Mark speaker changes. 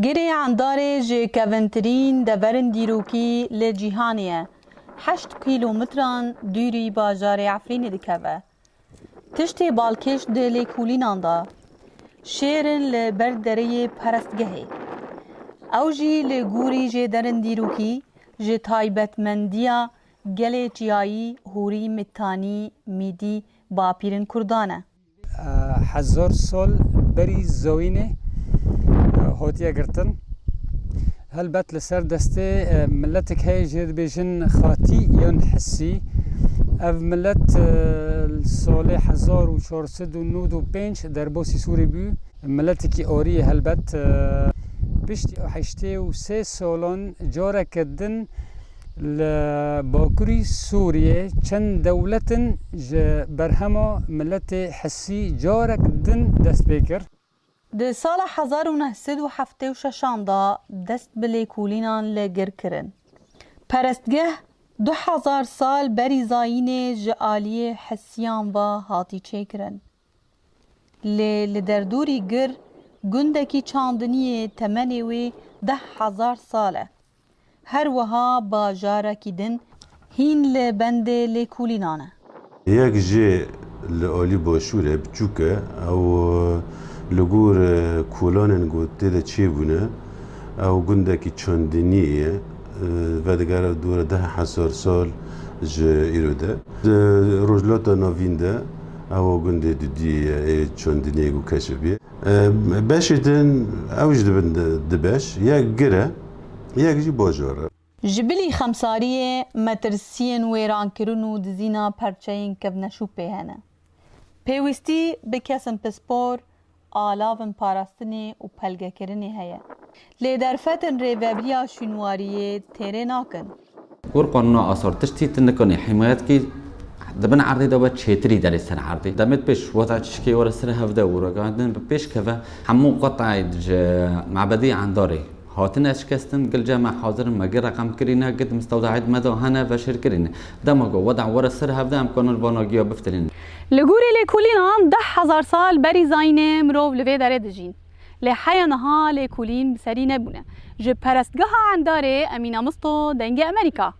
Speaker 1: گری عنداره جه کونترین دورن دیروکی لجیهانیه 8 کیلومتران دوری باجار عفرین دکوه. تشتی بالکش دلی کولینان دا. شیرن لبردره پرستگهی. اوجی لگوری جه درن دیروکی جه تایبتمندیا گل چیایی هوری متانی میدی باپیرن کردانه.
Speaker 2: 1000 سال بری زوینه هاتیه گرتن هلبت لسر دسته ملتك هاي جد بيجن خاطي ين حسي اف ملت سال 1495 در بوسی سوری بو ملتك آری هلبت بشتی حشته و 3 سالان جاره کردن لباکوری سوریه چند دولتن برهما ملت حسی جاره کردن دست بکر
Speaker 1: ده سال 1976 دا دست بلیکولینان لگر کرن. پرستگه 2000 سال بری زاین جعالی حسیان و هاتی چه کرن. لدردوری گر گندکی چاندنی تمنیوی 10,000 ساله. هر وها باجاره کدن هین لبند لیکولینانه.
Speaker 3: یک جه لعالی باشوره بچوکه او لگور کولانن گوته ده چی بونه او گندکی چندینیه و دیگر دور 10,000 سال ایرو ده روزلات نوینده او گنده دیدی چندینیه گو کشفیه باشیدن اوج دبش یک گره یک جی باجاره
Speaker 1: جبلی خمساریه مترسین ویران کرنو دزینا پرچین کبنشو پیهنه پیوستی بکسن پسپور آلاون پاراستنی و پلگه کرنی هیا. لیدرفتن ریوبریا شنواریه تیره ناکن.
Speaker 4: ور قانون آثار تشتی تنکنی حمایت کی دبن عرضی دو بچه تری در سر عرضی دمت پیش وضع چشکی ور سر هفته ورقاندن پیش که همو قطعه معبدی عنداری هاتن اشکستن قل جامع حاضر مگر رقم کرینه قد مستودعات مداهنه و شرکرینه دماغو وضع ور سر هفته امکان الباناگیا بفترین
Speaker 1: لگوری لیکولینان 10,000 سال بری زاینه مروف لوی داره دجین لحیا نها لیکولین بسری نبونه جب پرستگاه عنداره امینه مستو دنگ امریکا